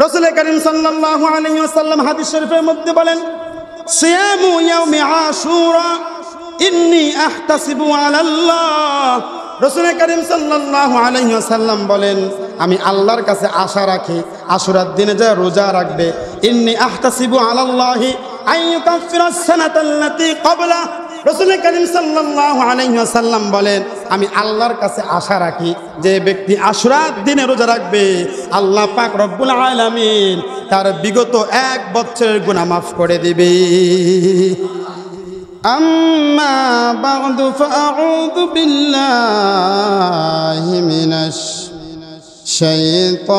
রাসূল করিম সাল্লাল্লাহু আলাইহি ওয়াসাল্লাম হাদিস শরীফের মধ্যে বলেন, সিয়ামু ইয়াউমি আশুরা ইন্নী আহতাসিবু আলাল্লাহ। রাসূল করিম সাল্লাল্লাহু আলাইহি ওয়াসাল্লাম বলেন, আমি আল্লাহর কাছে আশা রাখি আশুরার দিনে যা রোজা রাখবে, ইন্নী আহতাসিবু আলাল্লাহি আইয়ুকাফিরাস সানাতাল্লাতী ক্বাবলা। রাসূল করিম সাল্লাল্লাহু আলাইহি ওয়াসাল্লাম বলেন, আমি আল্লাহর কাছে আশা রাখি যে ব্যক্তি আশুরার দিনে রোজা রাখবে, আল্লাহ পাক রব্বুল আলামিন তার বিগত 1 বছরের গুনাহ মাফ করে দিবে। আম্মা বা'দু ফাআউযু বিল্লাহি মিনাশ শাইতানির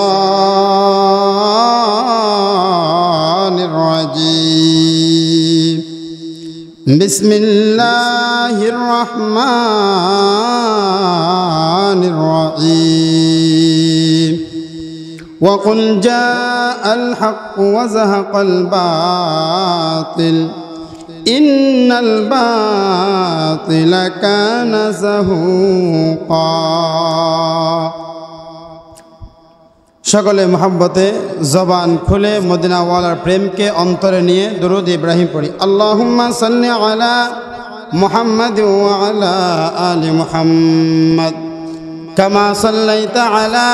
রাজীম। বিসমিল্লাহির রহমানির রহিম। ওয়া কুল জাআল হক ওয়া যাহাকাল বাতিল ইন্নাল বাতিলা কানা যাহুকা। সকলে মোহাব্বতে জবান খুলে মদিনাওয়ালার প্রেমকে অন্তরে নিয়ে দুরূদ ইব্রাহিম পড়ি। আল্লাহুম্মা সাল্লি আলা মুহাম্মাদ ওয়া আলা আলি মুহাম্মাদ কামা সাল্লাইতা আলা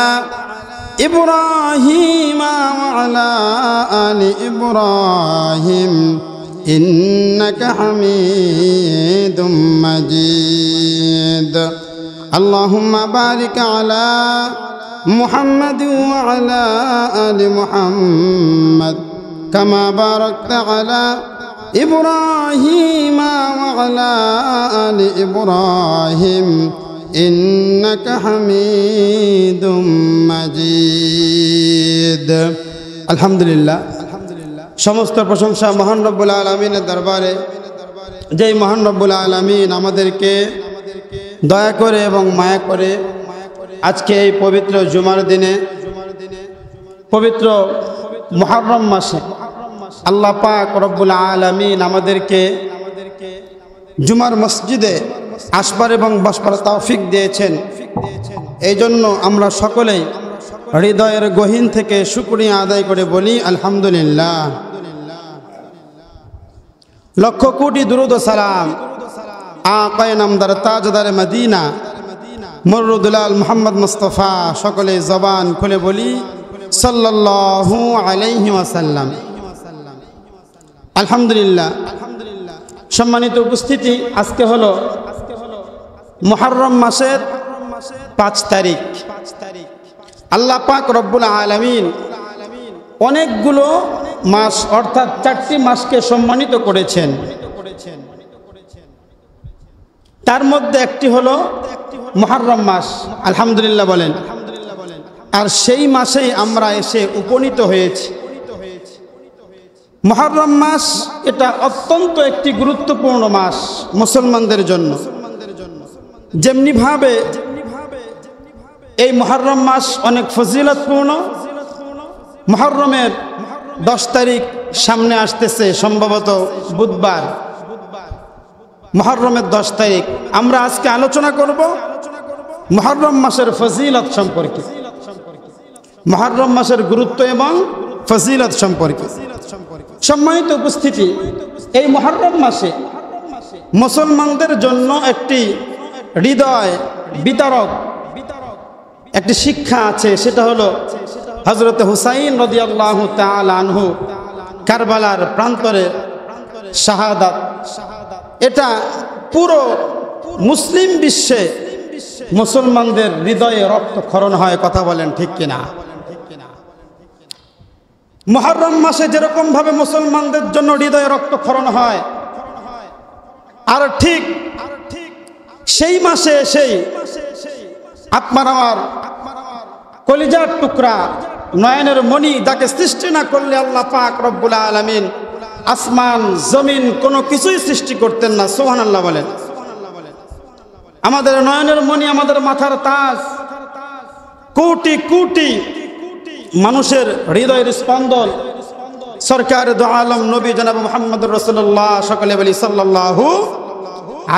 ইব্রাহিম ওয়া আলা আলি ইব্রাহিম ইন্নাকা হামিদুম মাজিদ। আল্লাহুম্মা বারিক আলা محمد وعلى آل محمد كما باركت على إبراهيم وعلى آل إبراهيم إنك حميد مجيد। الحمد لله। সমস্ত প্রশংসা মহান রব্বুল আলামিনের দরবারে, যেই মহান রব্বুল আলামিন আমাদেরকে দয়া করে এবং মায়া করে আজকে এই পবিত্র জুমার দিনে, পবিত্র মুহররম মাসে আল্লাহ পাক রব্বুল আলামিন আমাদেরকে জুমার মসজিদে আসবার এবং বসবার তৌফিক দিয়েছেন। এই জন্য আমরা সকলেই হৃদয়ের গহীন থেকে শুকরিয়া আদায় করে বলি আলহামদুলিল্লাহ। লক্ষ কোটি দুরূদ ও সালাম আকায়ে নামদার তাজদার মদিনা মররুদুলাল মুহাম্মদ মুস্তাফা, সকলে জবান খুলে বলি সাল্লাল্লাহু আলাইহি ওয়াসাল্লাম। আলহামদুলিল্লাহ। সম্মানিত উপস্থিতি, আজকে হলো মুহররম মাসের 5 তারিখ। আল্লাহ পাক রব্বুল আলামিন অনেকগুলো মাস অর্থাৎ 4টি মাসকে সম্মানিত করেছেন। তার মধ্যে একটি হলো মুহররম মাস, আলহামদুলিল্লাহ বলেন। আর সেই মাসেই আমরা এসে উপনীত হয়েছি। মুহররম মাস এটা অত্যন্ত একটি গুরুত্বপূর্ণ মাস মুসলমানদের জন্য। যেমনিভাবে এই মুহররম মাস অনেক ফজিলতপূর্ণ। মুহররমের 10 তারিখ সামনে আসতেছে, সম্ভবত বুধবার। মুহররমের 10 তারিখ আমরা আজকে আলোচনা করব মুহররম মাসের ফজিলত সম্পর্কে, মুহররম মাসের গুরুত্ব এবং ফজিলত সম্পর্কে। সম্মানিত উপস্থিতি, এই মুহররম মাসে মুসলমানদের জন্য একটি হৃদয় বিতারক একটি শিক্ষা আছে। সেটা হলো হযরত হুসাইন রাদিয়াল্লাহু তাআলা আনহু কারবালার প্রান্তরে শাহাদাত। এটা পুরো মুসলিম বিশ্বে মুসলমানদের হৃদয়ে রক্তক্ষরণ হয়। কথা বলেন ঠিক কিনা? মুহররম মাসে যেরকম ভাবে মুসলমানদের জন্য হৃদয়ে রক্তক্ষরণ হয়, আর ঠিক সেই মাসে সেই আপনার আমার কলিজার টুকরা নয়নের মণি, যাকে সৃষ্টি না করলে আল্লাহ পাক রব্বুল আলামিন আসমান জমিন কোনো কিছুই সৃষ্টি করতেন না। সুবহানাল্লাহ বলেন। আমাদের নয়নের মণি, আমাদের মাথার তাজ, কোটি কোটি মানুষের হৃদয়ের স্পন্দন, সরকার দু আলম নবী জনাব মুহাম্মদুর রাসূলুল্লাহ, সকলে বলি সাল্লাল্লাহু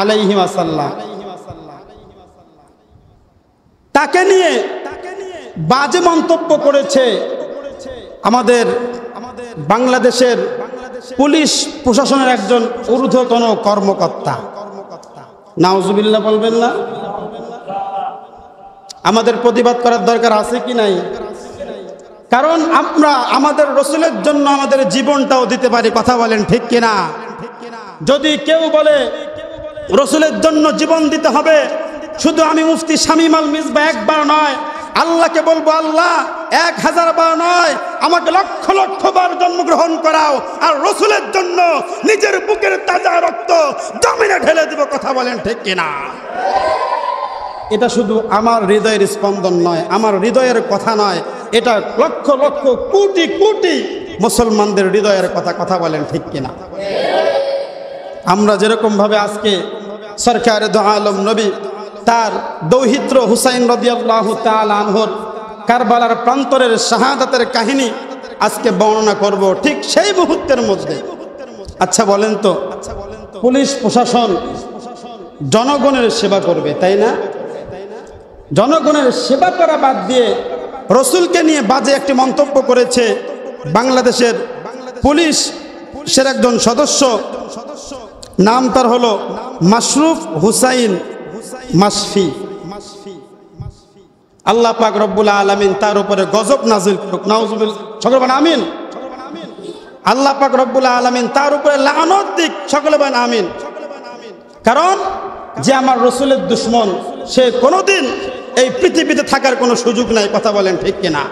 আলাইহি ওয়াসাল্লাম। তাকে নিয়ে বাজে মন্তব্য করেছে আমাদের বাংলাদেশের পুলিশ প্রশাসনের একজন ঊর্ধ্বতন কর্মকর্তা, নাউজুবিল্লাহ বলবেন না? আমাদের প্রতিবাদ করার দরকার আছে কি নাই? কারণ আমরা আমাদের রসুলের জন্য আমাদের জীবনটাও দিতে পারি। কথা বলেন ঠিক কিনা? যদি কেউ বলে রসুলের জন্য জীবন দিতে হবে, শুধু আমি মুফতি শামীম আল মিসবাহ একবার নয়, আল্লাহকে বলবো, আল্লাহ 1000 বার নয়, আমাকে লক্ষ লক্ষ বার জন্মগ্রহণ করাও, আর রসুলের জন্য নিজের বুকের তাজা রক্ত জমিনে ঢেলে দিব। কথা বলেন ঠিক কিনা? এটা শুধু আমার হৃদয়ের স্পন্দন নয়, আমার হৃদয়ের কথা নয়, এটা লক্ষ লক্ষ কোটি কোটি মুসলমানদের হৃদয়ের কথা। কথা বলেন ঠিক কিনা? আমরা যেরকম ভাবে আজকে সরকারে দো আলম নবী তার দৌহিত্র হুসাইন রাদিয়াল্লাহু তাআলা আনহুর কারবালার প্রান্তরের শাহাদাতের কাহিনী আজকে বর্ণনা করব, ঠিক সেই মুহূর্তের মধ্যে আচ্ছা বলেন তো, পুলিশ প্রশাসন জনগণের সেবা করবে, তাই না? জনগণের সেবা করা বাদ দিয়ে রসুলকে নিয়ে বাজে একটি মন্তব্য করেছে বাংলাদেশের পুলিশের একজন সদস্য, নাম তার হলো মাশরুফ হুসাইন মাশফি। আল্লাহ পাক রব্বুল আলামিন তার উপরে গজব নাজিল করুক, নাউজুবিল্লাহ, সকলে বলেন আমিন। আল্লাহ পাক রব্বুল আলামিন তার উপরে লানত দিক, সকলে বলেন আমিন। কারণ যে আমার রসুলের দুশমন, সে কোনোদিন এই পৃথিবীতে থাকার কোনো সুযোগ নাই। কথা বলেন ঠিক কিনা?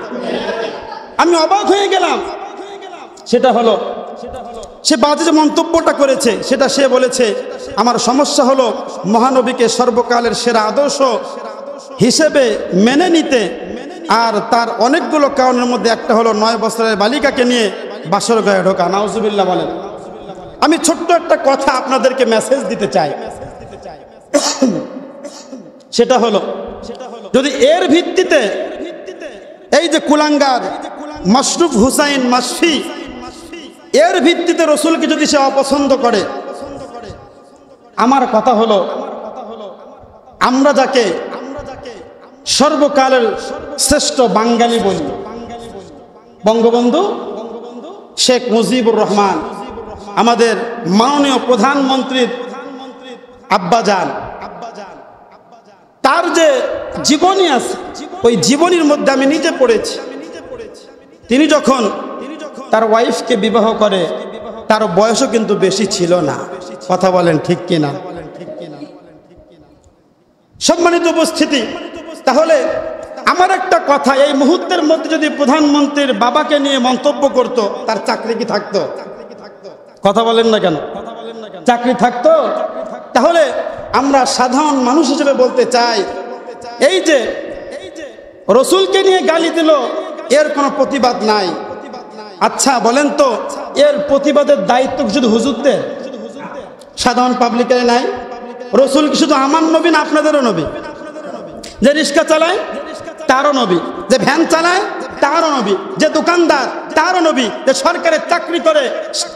আমি অবাক হয়ে গেলাম, সেটা হলো সে বাজে যে মন্তব্যটা করেছে, সেটা সে বলেছে আমার সমস্যা হলো মহানবীকে সর্বকালের সেরা আদর্শ হিসেবে মেনে নিতে, আর তার অনেকগুলো কারণের মধ্যে একটা হলো 9 বছরের বালিকাকে নিয়ে বাসর ঘরে ঢোকা। নাউজুবিল্লাহ বলেন। আমি ছোট্ট একটা কথা আপনাদেরকে মেসেজ দিতে চাই, সেটা হলো যদি এর ভিত্তিতে এই যে কুলাঙ্গার মাশরুফ হুসাইন মাশফি, এর ভিত্তিতে রসুলকে যদি সে অপছন্দ করে, আমার কথা হলো আমরা যাকে সর্বকালের শ্রেষ্ঠ বাঙালি বলি, বঙ্গবন্ধু শেখ মুজিবুর রহমান, আমাদের মাননীয় প্রধানমন্ত্রীর আব্বাজান, তার যে জীবনী আছে, ওই জীবনীর মধ্যে আমি নিজে পড়েছি, তিনি যখন তার ওয়াইফকে বিবাহ করে তার বয়সও কিন্তু বেশি ছিল না। কথা বলেন ঠিক কিনা? সম্মানিত উপস্থিতি, তাহলে আমার একটা কথা, এই মুহূর্তের মধ্যে যদি প্রধানমন্ত্রীর বাবাকে নিয়ে মন্তব্য করত, তার চাকরি কি থাকতো? কথা বলেন না কেন? চাকরি থাকতো? তাহলে আমরা সাধারণ মানুষ হিসেবে বলতে চাই, এই যে রসুলকে নিয়ে গালি দিল, এর কোনো প্রতিবাদ নাই। আচ্ছা বলেন তো, এর প্রতিবাদের দায়িত্ব শুধু হুজুরদের, সাধারণ পাবলিকের নাই? রসুল কি শুধু আমার নবী না আপনাদেরও নবী? যে রিক্সা চালায় তারও নবী, যে ভ্যান চালায় তারও নবী, যে দোকানদার তারও নবী, যে সরকারের চাকরি করে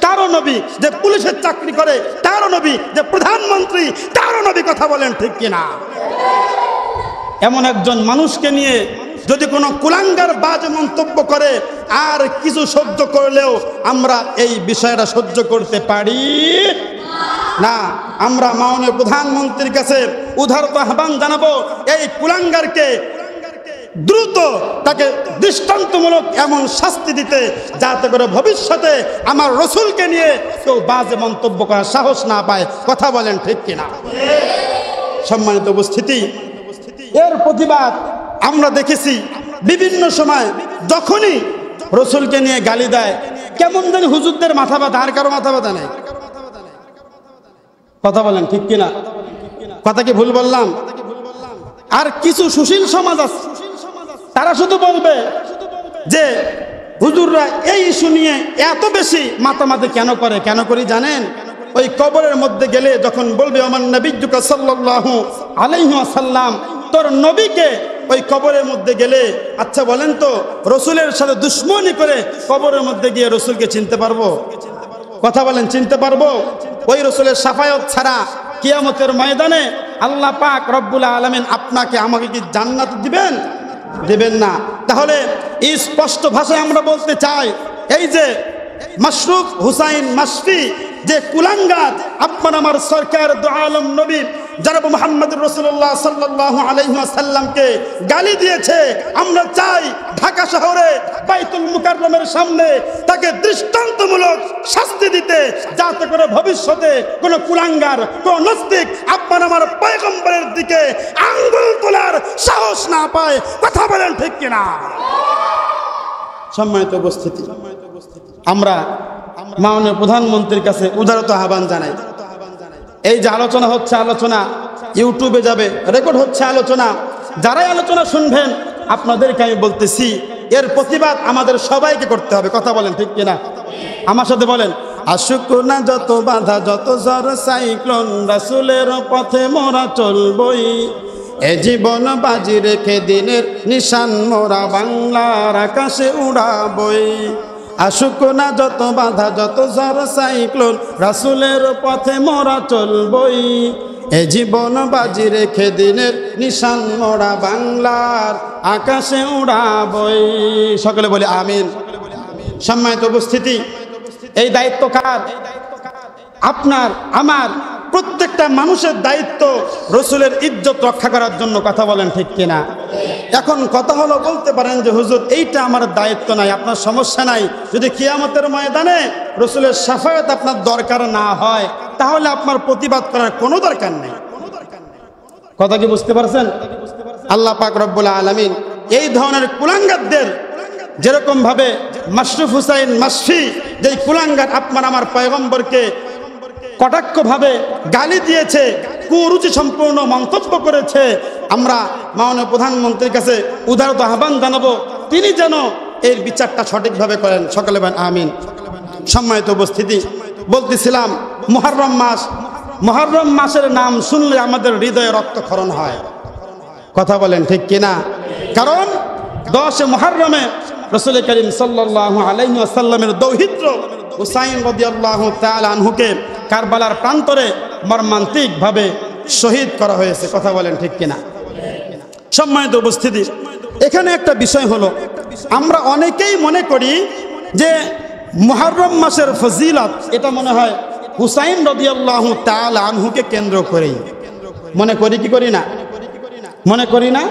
তারও নবী, যে পুলিশের চাকরি করে তারও নবী, যে প্রধানমন্ত্রী তারও নবী। কথা বলেন ঠিক কিনা? এমন একজন মানুষকে নিয়ে যদি কোনো কুলাঙ্গার বাজে মন্তব্য করে, আর কিছু সহ্য করলেও আমরা এই বিষয়টা সহ্য করতে পারি না। আমরা মাননীয় প্রধানমন্ত্রীর কাছে উদারত আহ্বান জানাবো, এই কুলাঙ্গারকে দ্রুত তাকে দৃষ্টান্তমূলক এমন শাস্তি দিতে, যাতে করে ভবিষ্যতে আমার রসুলকে নিয়ে কেউ বাজে মন্তব্য করার সাহস না পায়। কথা বলেন ঠিক কিনা? সম্মানিত উপস্থিতি, এর প্রতিবাদ আমরা দেখেছি বিভিন্ন সময়, যখনই রসুলকে নিয়ে গালি দেয় কেমন জানি হুজুরদের মাথা ব্যথা, আর কারো মাথা ব্যথা নেই। কথা বলেন ঠিক কিনা? কথা কি ভুল বললাম? আর কিছু সুশীল সমাজ আছে, তারা শুধু বলবে যে হুজুররা এই ইস্যু নিয়ে এত বেশি মাতামাতি কেন করে? কেন করি জানেন? ওই কবরের মধ্যে গেলে যখন বলবে আমার নবিয়্যুকা সাল্লাল্লাহু আলাইহি ওয়াসাল্লাম, তোর নবীকে ওই কবরের মধ্যে গেলে, আচ্ছা বলেন তো, রসুলের সাথে দুশ্মনী করে কবরের মধ্যে গিয়ে রসুলকে চিনতে পারবো? কথা বলেন, চিনতে পারবো? ওই রসুলের শাফায়াত ছাড়া কিয়ামতের ময়দানে আল্লাহ পাক রব্বুল আলামিন আপনাকে আমাকে কি জান্নাত দিবেন? দেবেন না। তাহলে এই স্পষ্ট ভাষায় আমরা বলতে চাই, এই যে মাশরুফ হুসাইন মাশফি যে কুলাঙ্গার আপনার আমার সরকার দু আলম নবী জনাব মুহাম্মদুর রাসূলুল্লাহ সাল্লাল্লাহু আলাইহি ওয়াসাল্লামকে গালি দিয়েছে, আমরা চাই ঢাকা শহরে বাইতুল মুকাররমের সামনে তাকে দৃষ্টান্তমূলক শাস্তি দিতে, যাতে করে ভবিষ্যতে কোনো কুলাঙ্গার কোন নাস্তিক আপনার আমার পয়গম্বরের দিকে আঙ্গুল তোলার সাহস না পায়। কথা বলেন ঠিক কিনা? সম্মানিত উপস্থিতি, আমরা মাননীয় প্রধানমন্ত্রীর কাছে উদারত আহ্বান জানাই, এই যে আলোচনা হচ্ছে, আলোচনা ইউটিউবে যাবে, রেকর্ড হচ্ছে আলোচনা, যারাই আলোচনা শুনবেন আপনাদেরকে আমি বলতেছি, এর প্রতিবাদ আমাদের সবাইকে করতে হবে। কথা বলেন ঠিক কিনা? আমার সাথে বলেন, আসুক না যত বাধা, যত ঝড় সাইক্লোন, রাসূলের পথে মোরা চলবই, এ জীবন বাজি রেখে দিনের নিশান মোরা বাংলার আকাশে উড়াবই। আসুক না যত বাধা, যত ঝড় সাইক্লোন, রাসূলের পথে মোরা চলবই, এ জীবন বাজি রেখে দিনের নিশান মোরা বাংলার আকাশে উড়াবই। সকলে বলি আমিন। সম্মানিত উপস্থিতি, এই দায়িত্ব কার? আপনার আমার প্রত্যেকটা মানুষের দায়িত্ব রসুলের ইজ্জত রক্ষা করার জন্য। কথা বলেন ঠিক কিনা? এখন কথা হলো, বলতে পারেন যে হুজুর এইটা আমার দায়িত্ব নাই, আপনার সমস্যা নাই, যদি কিয়ামতের ময়দানে রসুলের শাফায়াত আপনার দরকার না হয় তাহলে আপনার প্রতিবাদ করার কোনো দরকার নেই। কথা কি বুঝতে পারছেন? আল্লাহ পাক রব্বুল আলামিন এই ধরনের কুলাঙ্গারদের, যেরকম ভাবে মাশরুফ হুসাইন মাশফি যেই কুলাঙ্গার আপনার আমার পয়গম্বরকে কটাক্ষভাবে গালি দিয়েছে, কুরুচি সম্পূর্ণ মন্তব্য করেছে, আমরা মাননীয় প্রধানমন্ত্রীর কাছে উদারত আহ্বান জানাবো, তিনি যেন এর বিচারটা সঠিকভাবে করেন। সকলে বলেন আমিন। সম্মানিত উপস্থিতি, বলতেছিলাম মুহররম মাস, মুহররম মাসের নাম শুনলে আমাদের হৃদয়ে রক্তক্ষরণ হয়। কথা বলেন ঠিক কিনা? কারণ 10 মুহররমে রাসূল করিম সাল্লাল্লাহু আলাইহি ওয়াসাল্লামের দৌহিত্র হুসাইন রাদিয়াল্লাহু তাআলা আনহুকে কারবালার প্রান্তরে মর্মান্তিকভাবে শহীদ করা হয়েছে। কথা বলেন ঠিক কিনা? সম্মানিত উপস্থিতি, এখানে একটা বিষয় হলো, আমরা অনেকেই মনে করি যে মুহররম মাসের ফজিলত এটা মনে হয় হুসাইন রাদিয়াল্লাহু তাআলা আনহুকে কেন্দ্র করেই মনে করি, কি করি না? মনে করি না।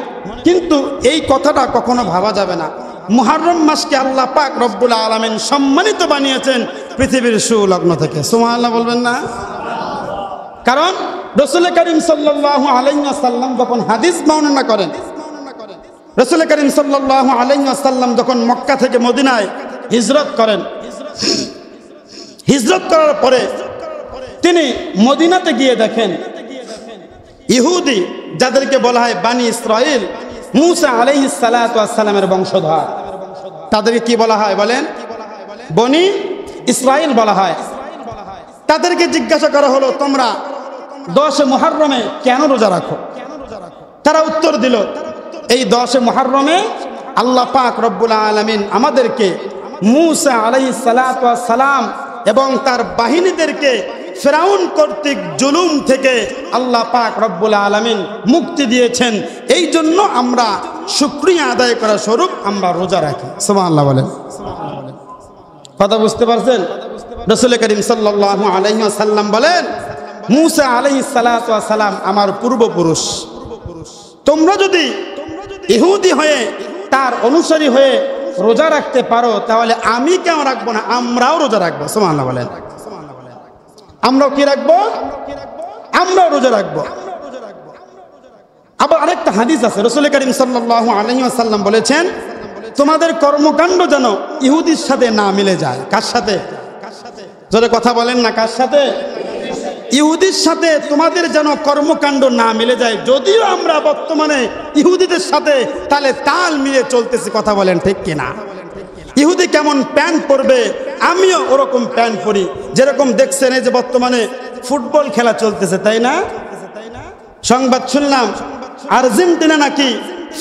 কিন্তু এই কথাটা কখনো ভাবা যাবে না। মুহররম মাসকে আল্লাহ পাক রব্বুল আলামিন সম্মানিত বানিয়েছেন পৃথিবীর সুলগ্ন থেকে। সুবহানাল্লাহ বলবেন না? কারণ রাসূল করিম সাল্লাল্লাহু আলাইহি ওয়াসাল্লাম যখন হাদিস বর্ণনা করেন, রাসূল করিম সাল্লাল্লাহু আলাইহি ওয়াসাল্লাম যখন মক্কা থেকে মদিনায় হিজরত করেন, হিজরত করার পরে তিনি মদিনাতে গিয়ে দেখেন ইহুদি, যাদেরকে বলা হয় বানি ইসরাইল, মুসা আলাইহিস সালাতু ওয়াস সালামের বংশধর, তাদেরকে কি বলা হয় বলেন? বনি ইসরাইল বলা হয়। তাদেরকে জিজ্ঞাসা করা হলো, তোমরা 10 মুহররমে কেন রোজা রাখো? তারা উত্তর দিল, এই 10 মুহররমে আল্লাহ পাক রব্বুল আলামিন আমাদেরকে মুসা আলাইহিস সালাতু ওয়াস সালাম এবং তার বাহিনীদেরকে ফেরাউন কর্তৃক জুলুম থেকে আল্লাহ পাক রব্বুল আলামিন মুক্তি দিয়েছেন, এই জন্য আমরা শুকরিয়া আদায় করার স্বরূপ আমরা রোজা রাখি। সুবহানাল্লাহ বলেন। কথা বুঝতে পারছেন? রাসূল করিম সাল্লাল্লাহু আলাইহি ওয়াসাল্লাম বলেন, মুসা আলাইহিস সালাতু ওয়াস সালাম আমার পূর্বপুরুষ, তোমরা যদি ইহুদি হয়ে তার অনুসারী হয়ে রোজা রাখতে পারো তাহলে আমি কেন রাখবো না? আমরাও রোজা রাখবো। সুবহানাল্লাহ বলেন। আমরাও কি রাখবো? আমরাও রোজা রাখবো। আবার আরেকটা হাদিস আছে, রাসূল করিম সাল্লাল্লাহু আলাইহি ওয়াসাল্লাম বলেছেন, তোমাদের কর্মকাণ্ড যেন ইহুদির সাথে না মিলে যায়। কার সাথে? জোরে কথা বলেন না, কার সাথে? ইহুদির সাথে তোমাদের যেন কর্মকাণ্ড না মিলে যায়। যদিও আমরা বর্তমানে ইহুদিদের সাথে তালে তাল মিলে চলতেছি। কথা বলেন ঠিক কিনা? ইহুদি কেমন প্যান্ট পরবে, আমিও ওরকম প্যান্ট পরি। যেরকম দেখছেন এই যে বর্তমানে ফুটবল খেলা চলতেছে, তাই না? সংবাদ শুনলাম আর্জেন্টিনা নাকি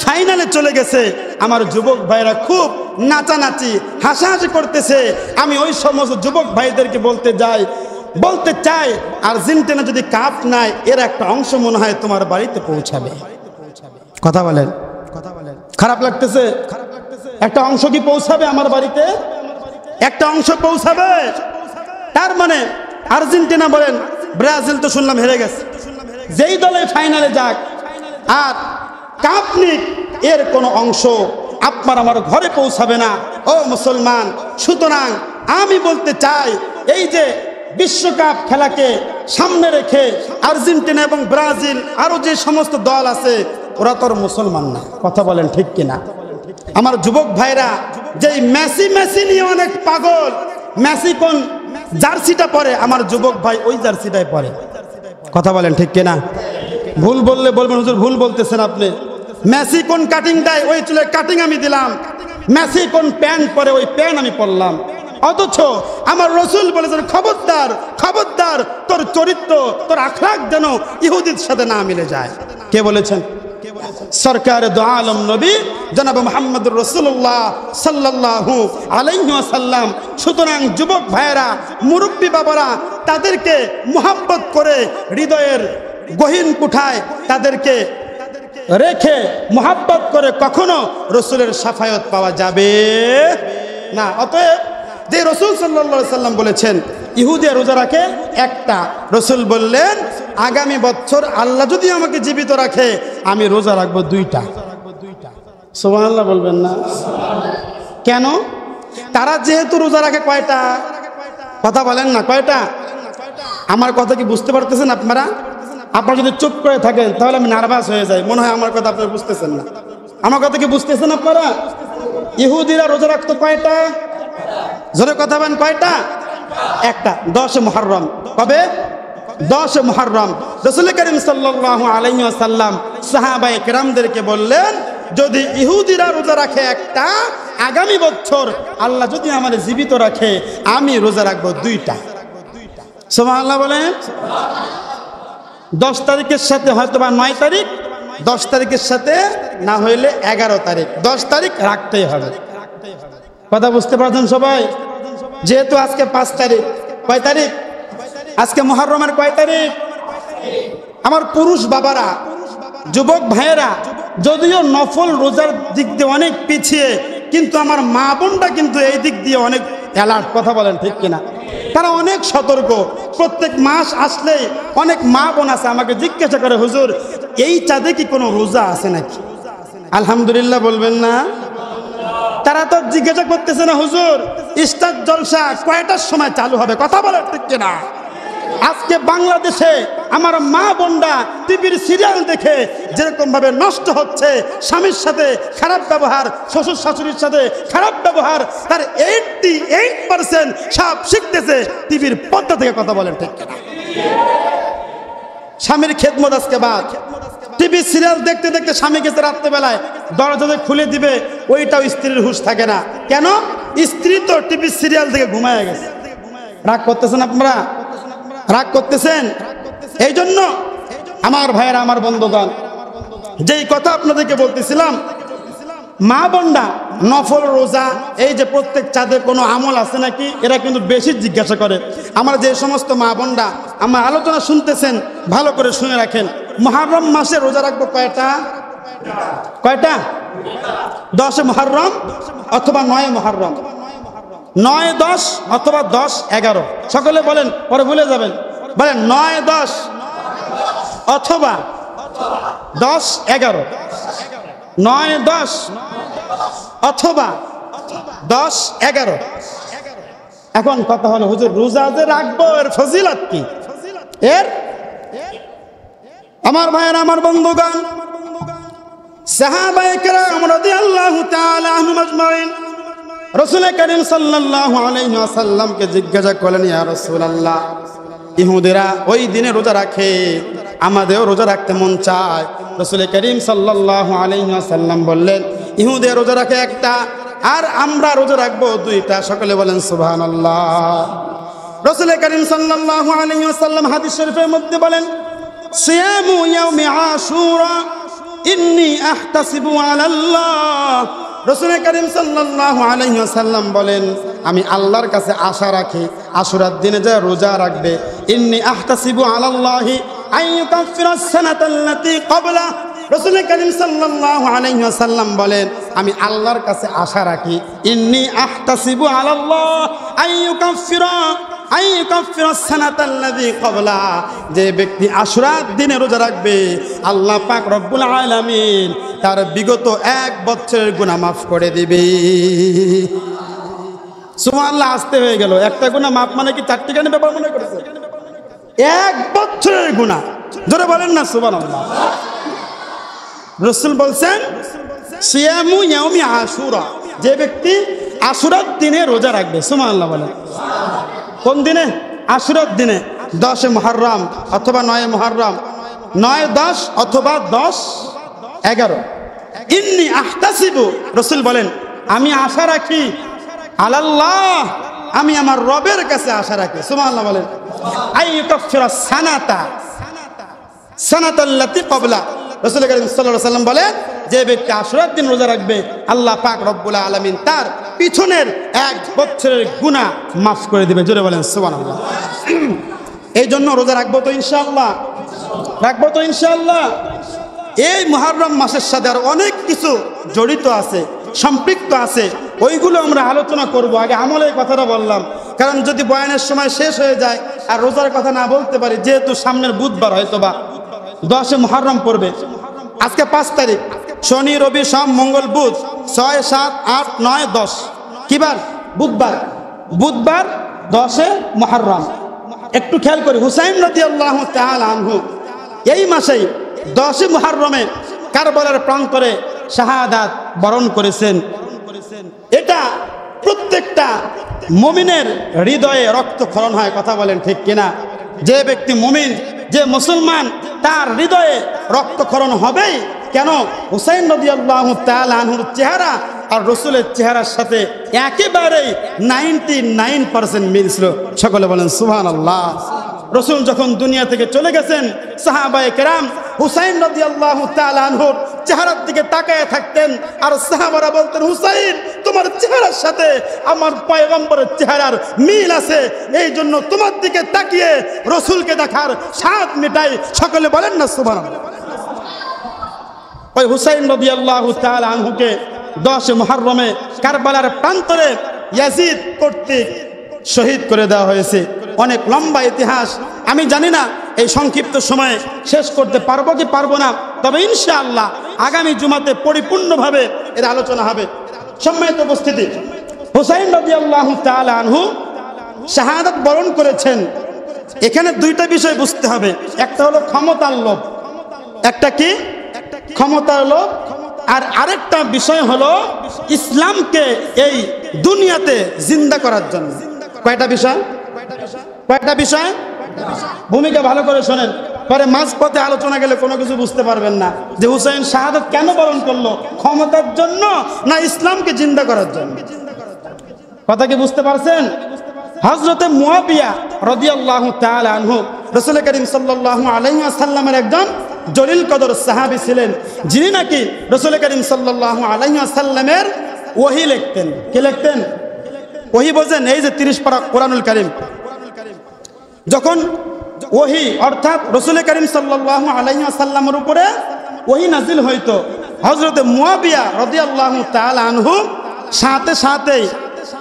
ফাইনালে চলে গেছে। আমার যুবক ভাইরা খুব নাচানাচি হাসাহাসি করতেছে। আমি ওই সমস্ত যুবক ভাইদেরকে বলতে চাই, আর্জেন্টিনা যদি কাপ নেয় এর একটা অংশ মনে হয় তোমার বাড়িতে পৌঁছাবে। কথা বলেন। খারাপ লাগতেছে? একটা অংশ কি পৌঁছাবে আমার বাড়িতে? একটা অংশ পৌঁছাবে? তার মানে আর্জেন্টিনা বলেন, ব্রাজিল তো শুনলাম হেরে গেছে, যেই দলে ফাইনালে যাক আর কাপ নিক, এর কোনো অংশ আপনার আমার ঘরে পৌঁছাবে না ও মুসলমান। সুতরাং আমি বলতে চাই, এই যে বিশ্বকাপ খেলাকে সামনে রেখে আর্জেন্টিনা এবং ব্রাজিল আরো যে সমস্ত দল আছে, ওরা তো মুসলমান না। কথা বলেন ঠিক কিনা? আমার যুবক ভাইরা যেই মেসি নিয়ে অনেক পাগল, মেসি কোন জার্সিটা পরে, আমার যুবক ভাই ওই জার্সিটাই পরে। কথা বলেন ঠিক কিনা? ভুল বললে বলবেন হুজুর ভুল বলতেছেন আপনি। মেসি কোন কাটিং দেয়, ওই চুলের কাটিং আমি দিলাম। মেসি কোন প্যান্ট পরে, ওই প্যান্ট আমি পরলাম। অথচ আমার রসুল বলেছেন, খবরদার খবরদার, তোর চরিত্র তোর আখলাক যেন ইহুদির সাথে না মিলে যায়। কে বলেছেন? সরকার দো আলম নবী জনাব মুহাম্মদুর রাসূলুল্লাহ সাল্লাল্লাহু আলাইহি ওয়াসাল্লাম। সুতরাং যুবক ভাইয়েরা, মুরব্বী বাবারা, তাদেরকে মুহাব্বত করে হৃদয়ের গহীন কুঠায় তাদেরকে রেখে মুহাব্বত করে কখনো রসুলের শাফায়াত পাওয়া যাবে না। অতএব যে রসুল সাল্লাল্লাহু আলাইহি সাল্লাম বলেছেন ইহুদিয়া রোজা রাখে একটা, রসুল বললেন আগামী বছর আল্লাহ যদি আমাকে জীবিত রাখে আমি রোজা রাখবো 2টা। সুবহানাল্লাহ বলবেন না? কেন? তারা যেহেতু রোজা রাখে কয়টা? কথা বলেন না, কয়টা? আমার কথা কি বুঝতে পারতেছেন আপনারা? আপনারা যদি চুপ করে থাকেন তাহলে আমি নার্ভাস হয়ে যাই, মনে হয় আমার কথা আপনারা বুঝতেছেন না। আমার কথা কি বুঝতেছেন আপনারা? ইহুদিরা রোজা রাখতো কয়টা? জোরে কথা বলেন, কয়টা? একটা, 10 মুহররম। কবে? 10 মুহররম। রাসূল করিম সাল্লাল্লাহু আলাইহি ওয়াসাল্লাম সাহাবায়ে কেরামদেরকে বললেন, যদি ইহুদিরা রোজা রাখে একটা, আগামী বছর আল্লাহ যদি আমাদের জীবিত রাখে আমি রোজা রাখবো 2টা। সুবহানাল্লাহ বলেন। 10 তারিখের সাথে হয়তো বা 9 তারিখ, 10 তারিখের সাথে না হইলে 11 তারিখ, 10 তারিখ রাখতেই হবে। কথা বুঝতে পারছেন সবাই? যেহেতু আজকে 5 তারিখ, কয় তারিখ আজকে? মুহররমের কয় তারিখ? আমার পুরুষ বাবারা, যুবক ভাইয়েরা, যদিও নফল রোজার দিক দিয়ে অনেক পিছিয়ে, কিন্তু আমার মা বোনটা কিন্তু এই দিক দিয়ে অনেক অ্যালার্ট। কথা বলেন ঠিক কিনা? তারা অনেক সতর্ক। প্রত্যেক মাস আসলেই অনেক মা বোন আছে আমাকে জিজ্ঞাসা করে, হুজুর এই চাঁদে কি কোনো রোজা আছে নাকি? আলহামদুলিল্লাহ বলবেন না? তারা তো জিজ্ঞাসা করতেছে না, হুজুর ইস্টার জলসা কয়টার সময় চালু হবে? কথা বলেন ঠিক কিনা? আজকে বাংলাদেশে আমার মা বোনরা টিভির সিরিয়াল দেখে যেরকম ভাবে নষ্ট হচ্ছে, স্বামীর সাথে খারাপ ব্যবহার, শ্বশুর শাশুড়ির সাথে খারাপ ব্যবহার, তার 88% সব শিখতেছে টিভির পর্দা থেকে। কথা বলেন ঠিক কিনা? স্বামীর খেদমত আজকে বাদ। টিভি সিরিয়াল দেখতে দেখতে স্বামী গেছে রাত্রেবেলায়, দরজা খুলে দিবে, ওইটাও স্ত্রীর হুঁশ থাকে না। কেন? স্ত্রী তো টিভি সিরিয়াল থেকে ঘুমায় গেছে। রাগ করতেছেন আপনারা? রাগ করতেছেন? এই জন্য আমার ভাইয়েরা, আমার বন্ধুগণ, যেই কথা আপনাদেরকে বলতেছিলাম, মা বোনরা নফল রোজা, এই যে প্রত্যেক চাঁদে কোনো আমল আছে নাকি, এরা কিন্তু বেশি জিজ্ঞাসা করে। আমার যে সমস্ত মা বোনরা আমার আলোচনা শুনতেছেন, ভালো করে শুনে রাখেন। মুহররম মাসে রোজা রাখবো কয়টা? কয়টা? 10 মুহররম অথবা 9 মুহররম, 9, 10 অথবা 10, 11। সকলে বলেন, পরে ভুলে যাবেন। বলেন 9, 10 অথবা 10, 11। 9, 10 অথবা 10, 11। এখন কথা হলো, হুজুর রোজা যে রাখবো এর ফজিলত কি? এর আমার ভাইয়েরা, আমার বন্ধুগণ, সাহাবায়ে কেরাম রাদিয়াল্লাহু তাআলা আনহুম আজমাইন রাসূল করিম সাল্লাল্লাহু আলাইহি ওয়াসাল্লামকে জিজ্ঞাসা করলেন, ইয়া রাসূলুল্লাহ, ইহুদিরা ওই দিনে রোজা রাখে, আমাদেরও রোজা রাখতে মন চায়। রাসূল করিম সাল্লাল্লাহু আলাইহি ওয়াসাল্লাম বললেন, ইহুদিরা রোজা রাখে একটা, আর আমরা রোজা রাখবো 2টা। সকলে বলেন সুবহানাল্লাহ। রাসূল করিম সাল্লাল্লাহু আলাইহি ওয়াসাল্লাম হাদিস শরীফের মধ্যে বলেন, সিয়ামু ইয়াউমি আশুরা ইন্নী আহতাসিবু আলাল্লাহ। রাসূল করিম সাল্লাল্লাহু আলাইহি ওয়াসাল্লাম বলেন, আমি আল্লাহর কাছে আশা রাখি আশুরার দিনে যে রোজা রাখবে, ইন্নী আহতাসিবু আলাল্লাহি আন ইউকাফিরাস সানাতাল্লাতী ক্বাবলা রাসূল করিম সাল্লাল্লাহু আলাইহি ওয়াসাল্লাম বলেন, আমি আল্লাহর কাছে আশা রাখি, ইন্নী আহতাসিবু আলাল্লাহ আইয়ুকাফিরা সানাতাল্লাযী ক্বাবলা, যে ব্যক্তি আশুরার দিনে রোজা রাখবে আল্লাহ পাক রব্বুল আলামিন তার বিগত 1 বছরের গুনাহ মাফ করে দিবে। সুবহানাল্লাহ, আসতে হয়ে গেল। একটা গুনাহ মাফ মানে কি 4টি গানে ব্যাপার মনে করেছে? 1 বছরের গুনাহ, জোরে বলেন না সুবহানাল্লাহ। রাসূল বলছেন, সিয়ামু ইয়াউমি আশুরা, যে ব্যক্তি আশুরার দিনে রোজা রাখবে। সুবহানাল্লাহ বলেন। কোন দিনে? আশুরার দিনে, 10 মুহররম অথবা 9 মুহররম, 9, 10 অথবা 10, 11। ইন্নী আহতাসিবু, রাসূল বলেন আমি আশা রাখি, আলাল্লাহ, আমি আমার রবের কাছে আশা রাখি। সুবহানাল্লাহ বলেন। আইয়ুকাফিরা সানাতাল্লাতী ক্বাবলা, রাসূল করিম সাল্লাল্লাহু আলাইহি ওয়াসাল্লাম বলেন, যে ব্যক্তি আশুরার দিন রোজা রাখবে আল্লাহ পাক রব্বুল আলামিন তার পিছনের 1 বছরের গুনাহ মাফ করে দিবে। জোরে বলেন সুবহানাল্লাহ। এই জন্য রোজা রাখবো তো ইনশাআল্লাহ, রাখবো তো ইনশাআল্লাহ। এই মুহররম মাসের সাথে আর অনেক কিছু জড়িত আছে, সম্পৃক্ত আছে, ওইগুলো আমরা আলোচনা করব। আগে আমলের কথাটা বললাম, কারণ যদি বয়ানের সময় শেষ হয়ে যায় আর রোজার কথা না বলতে পারি, যেহেতু সামনের বুধবার হয়তোবা 10 মুহররম পড়বে, আজকে 5 তারিখ, শনি রবি সোম মঙ্গল বুধ, 6, 7, 8, 9, 10, কি বার? বুধবার। বুধবার 10 মুহররম। একটু খেয়াল করি, হুসাইন রাদিয়াল্লাহু তাআলা আনহু এই মাসেই 10 মুহররমে কারবালার প্রান্তরে শাহাদাত বরণ করেছেন। এটা প্রত্যেকটা মুমিনের হৃদয়ে রক্তক্ষরণ হয়, কথা বলেন ঠিক কিনা? যে ব্যক্তি মুমিন, যে মুসলমান, তার হৃদয়ে রক্তক্ষরণ হবেই। কেন? হুসাইন রাদিয়াল্লাহু তাআলা আনহুর চেহারা আর রাসূলের চেহারার সাথে একেবারেই 99% মিল ছিল। সকলে বলেন সুবহানাল্লাহ। রাসূল যখন দুনিয়া থেকে চলে গেছেন, সাহাবায়ে কেরাম হুসাইন রাদিয়াল্লাহু তাআলা আনহুর চেহারার দিকে তাকায় থাকতেন, আর সাহাবারা বলতেন, হুসাইন, তোমার চেহারার সাথে আমার পয়গম্বরের চেহারার মিল আছে, এই জন্য তোমার দিকে তাকিয়ে রাসূলকে দেখার স্বাদ মেটাই। সকলে বলেন না সুবহানাল্লাহ। ওই হুসাইন রাদিয়াল্লাহু তাআলা আনহুকে 10 মুহররমে কারবালার প্রান্তরে ইয়াজিদ কর্তৃক শহীদ করে দেওয়া হয়েছে। অনেক লম্বা ইতিহাস, আমি জানি না এই সংক্ষিপ্ত সময়ে শেষ করতে পারবো কি পারবো না, তবে ইনশাআল্লাহ আগামী জুমাতে পরিপূর্ণভাবে এর আলোচনা হবে। সম্মানিত উপস্থিতি, হুসাইন রাদিয়াল্লাহু তাআলা আনহু শাহাদাত বরণ করেছেন। এখানে 2টা বিষয় বুঝতে হবে। একটা হলো ক্ষমতার লোভ, একটা কি? ক্ষমতার লোভ। আর আরেকটা বিষয় হলো ইসলামকে এই দুনিয়াতে জিন্দা করার জন্য। কয়টা বিষয়? কয়টা বিষয়? ভূমিকা ভালো করে শোনেন, পরে মাঝপথে আলোচনা গেলে কোনো কিছু বুঝতে পারবেন না যে হুসাইন শাহাদাত কেন বরণ করলো, ক্ষমতার জন্য না ইসলামকে জিন্দা করার জন্য। কথা কি বুঝতে পারছেন? হযরতে মুয়াবিয়া রাদিয়াল্লাহু তাআলা আনহু রাসূল করিম সাল্লাল্লাহু আলাইহি ওয়াসাল্লামের একজন জলিল কদর সাহাবী ছিলেন, যিনি নাকি রাসূল করিম সাল্লাল্লাহু আলাইহি ওয়াসাল্লামের ওহী লিখতেন। কি লিখতেন? ওহী বোঝেন? এই যে 30 পারা কোরআনুল কারীম, যখন ওহী অর্থাৎ রাসূল করিম সাল্লাল্লাহু আলাইহি ওয়াসাল্লামের উপরে ওহী নাজিল হইতো, হযরতে মুয়াবিয়া রাদিয়াল্লাহু তাআলা আনহু সাথে সাথেই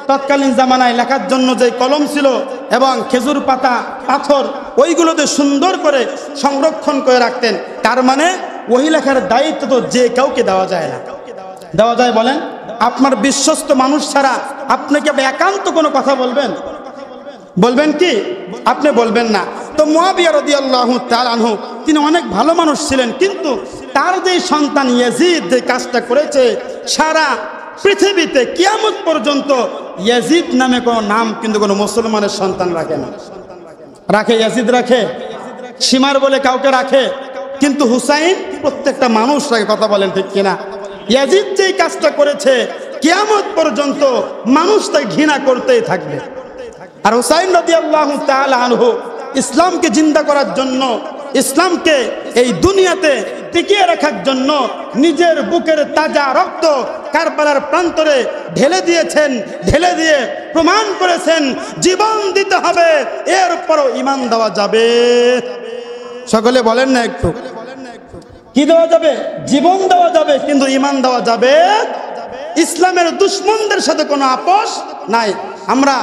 তৎকালীন জামানায় লেখার জন্য যে কলম ছিল এবং খেজুর পাতা, পাথর, ওইগুলোতে সুন্দর করে সংরক্ষণ করে রাখতেন। তার মানে ওহী লেখার দায়িত্ব তো যে কাউকে দেওয়া যায় না। দেওয়া যায় বলেন? আপনার বিশ্বস্ত মানুষ ছাড়া আপনি কি একান্ত কোনো কথা বলবেন? বলবেন কি? আপনি বলবেন না। তো মুয়াবিয়া রাদিয়াল্লাহু তাআলা আনহু তিনি অনেক ভালো মানুষ ছিলেন, কিন্তু তার যে সন্তান ইয়াজিদ যে কাজটা করেছে, সারা পৃথিবীতে কিয়ামত পর্যন্ত ইয়াজিদ নামে কোনো নাম কিন্তু কোনো মুসলমানের সন্তান রাখে না। রাখে? ইয়াজিদ রাখে? সীমার বলে কাউকে রাখে? কিন্তু হুসাইন প্রত্যেকটা মানুষ রাখে। কথা বলেন ঠিক কিনা? ইয়াজিদ যেই কাজটা করেছে কিয়ামত পর্যন্ত মানুষ তাকে ঘৃণা করতেই থাকবে। আর হুসাইন রাদিয়াল্লাহু তাআলা আনহু ইসলামকে জিন্দা করার জন্য, ইসলামকে এই দুনিয়াতে টিকিয়ে রাখার জন্য নিজের বুকের তাজা রক্ত কারবালার প্রান্তরে ঢেলে দিয়েছেন। ঢেলে দিয়ে প্রমাণ করেছেন জীবন দিতে হবে, এরপরও ঈমান দেওয়া যাবে। সকলে বলেন না একটু? কি দেওয়া যাবে? জীবন দেওয়া যাবে, কিন্তু ঈমান দেওয়া যাবে। ইসলামের দুশমনদের সাথে কোনো আপোষ নাই। আমরা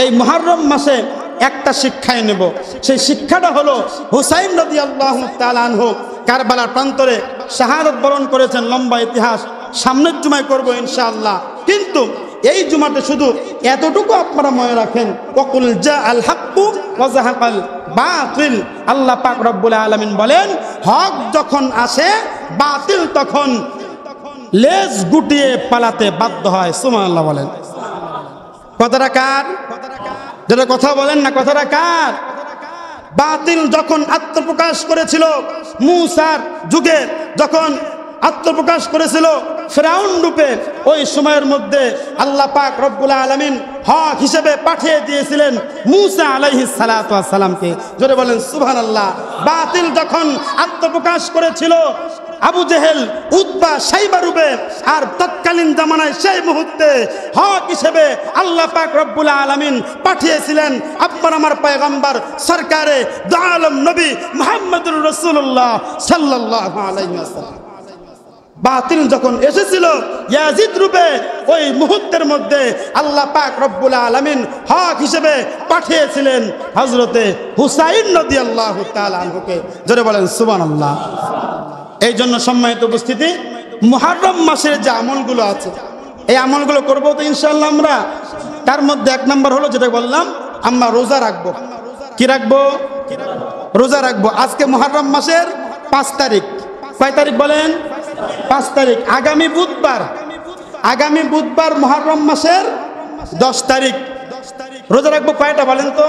এই মুহররম মাসে একটা শিক্ষাই নেব, সেই শিক্ষাটা হলো হুসাইন রাদিয়াল্লাহু তাআলা আনহু কারবালার প্রান্তরে শাহাদাত বরণ করেছেন। লম্বা ইতিহাস, সামনের জুমায় করব ইনশাআল্লাহ। কিন্তু এই জুমাতে শুধু এতটুকু আপনারা মনে রাখেন, ওয়াকুল জাআল হাক্কু ওয়া যাহাকাল বাতিল। আল্লাহ পাক রব্বুল আলামিন বলেন, হক যখন আসে বাতিল তখন লেজ গুটিয়ে পালাতে বাধ্য হয়। সুবহানাল্লাহ বলেন। কথাটা কার? যেটা কথা বলেন না, কথাটা কার? বাতিল যখন আত্মপ্রকাশ করেছিল মূসার যুগে, যখন আত্মপ্রকাশ করেছিল ফিরাউন রূপে, ওই সময়ের মধ্যে আল্লাহ পাক রব্বুল আলামিন হক হিসেবে পাঠিয়ে দিয়েছিলেন মূসা আলাইহিস সালাতু ওয়াস সালামকে। জোরে বলেন সুবহানাল্লাহ। বাতিল যখন আত্মপ্রকাশ করেছিল আবু জেহেল, উতবা, শাইবা রূপে, আর তৎকালীন জামানায় সেই মুহূর্তে হক হিসেবে আল্লাহ পাক রব্বুল আলামিন পাঠিয়েছিলেন আপনার আমার পয়গম্বর সরকারে দু আলম নবী মুহাম্মদুর রাসূলুল্লাহ সাল্লাল্লাহু আলাইহি ওয়াসাল্লাম। বাতিল যখন এসেছিল ইয়াজিদ রূপে, ওই মুহূর্তের মধ্যে আল্লাহ পাক রব্বুল আলামিন হক হিসেবে পাঠিয়েছিলেন হযরতে হুসাইন রাদিয়াল্লাহু তাআলা আনহুকে। জোরে বলেন সুবহানাল্লাহ। এই জন্য সম্মানিত উপস্থিতি, মুহররম মাসের যে আমলগুলো আছে, এই আমলগুলো করবো তো ইনশাআল্লাহ আমরা। তার মধ্যে এক নম্বর হলো যেটা বললাম, আমরা রোজা রাখবো। কি রাখবো? রোজা রাখবো। আজকে মুহররম মাসের 5 তারিখ। কয় তারিখ বলেন? 5 তারিখ। আগামী বুধবার মুহররম মাসের 10 তারিখ। রোজা রাখবো কয়টা বলেন তো?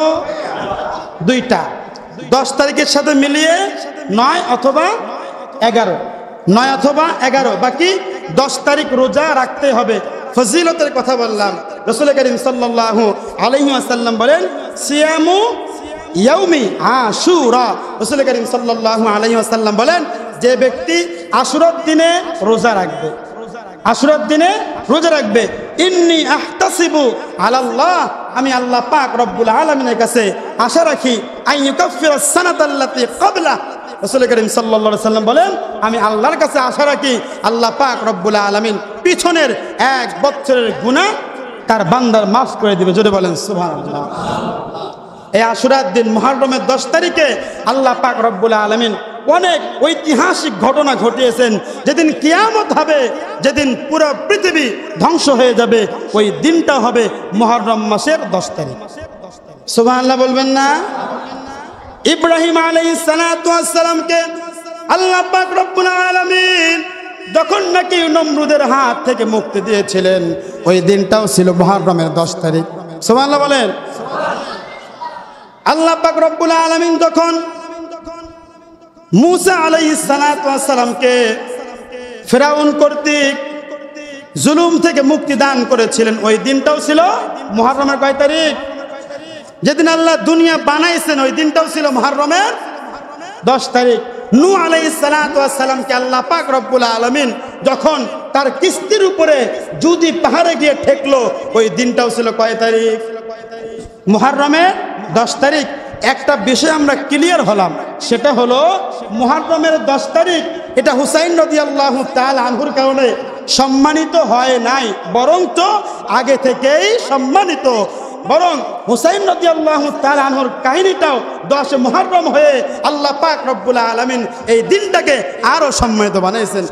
2টা। 10 তারিখের সাথে মিলিয়ে 9 অথবা 11, 9 অথবা 11, বাকি 10 তারিখ রোজা রাখতে হবে। ফজিলতের কথা বললাম। রাসূল করিম সাল্লাল্লাহু আলাইহি ওয়াসাল্লাম বলেন, সিয়ামু ইয়াউমি আশুরা। রাসূল করিম সাল্লাল্লাহু আলাইহি ওয়াসাল্লাম বলেন, যে ব্যক্তি আশুরার দিনে রোজা রাখবে, আশুরার দিনে রোজা রাখবে, ইন্নী আহতাসিবু আলাল্লাহ, আমি আল্লাহ পাক রব্বুল আলামিনের কাছে আশা রাখি, আইয়ুকাফিরাস সানাতাল্লাতী ক্বাবলা। রাসূল করিম সাল্লাল্লাহু আলাইহি ওয়াসাল্লাম বলেন, আমি আল্লাহর কাছে আশা রাখি আল্লাহ পাক রব্বুল আলামিন পিছনের 1 বছরের গুনাহ তার বান্দার মাফ করে দিবে। জোরে বলেন সুবহানাল্লাহ। এই আশুরার দিন মুহররমের 10 তারিখে আল্লাহ পাক রব্বুল আলামিন অনেক ঐতিহাসিক ঘটনা ঘটিয়েছেন। যেদিন কিয়ামত হবে, যেদিন পুরো পৃথিবী ধ্বংস হয়ে যাবে, ওই দিনটা হবে মুহররম মাসের 10 তারিখ। সুবহানাল্লাহ বলবেন না? ইব্রাহিম আলাইহিস সালাতু ওয়াস সালামকে আল্লাহ পাক রব্বুল আলামিন যখন নাকি নমরুদের হাত থেকে মুক্তি দিয়েছিলেন, ওই দিনটাও ছিল মুহররমের 10 তারিখ। সুবহানাল্লাহ বলেন। আল্লাহ পাক রব্বুল আলামিন যখন মূসা আলাইহিস সালাতু ওয়াস সালামকে ফিরাউন কর্তৃক জুলুম থেকে মুক্তি দান করেছিলেন, ওই দিনটাও ছিল মুহররমের কয় তারিখ? যেদিন আল্লাহ দুনিয়া বানাইছেন, ওই দিনটাও ছিল মুহররমের 10 তারিখ। নূহ আলাইহিস সালাতু ওয়াস সালামকে আল্লাহ পাক রব্বুল আলামিন যখন তার কিস্তির উপরে জুদি পাহাড়ে গিয়ে ঠেকলো, ওই দিনটাও ছিল কয় তারিখ? মুহররমের 10 তারিখ। একটা বিষয় আমরা ক্লিয়ার হলাম, সেটা হলো মুহররমের 10 তারিখ এটা হুসাইন রাদিয়াল্লাহু তাআলা আনহুর কারণে সম্মানিত হয় নাই, বরং তো আগে থেকেই সম্মানিত। বরং হুসাইন রাদিয়াল্লাহু তাআলা আনহুর কাহিনীটাও 10 মুহররম হয়ে আল্লাহ পাক রব্বুল আলামিন এই দিনটাকে আরো সম্মানিত বানাইছেন।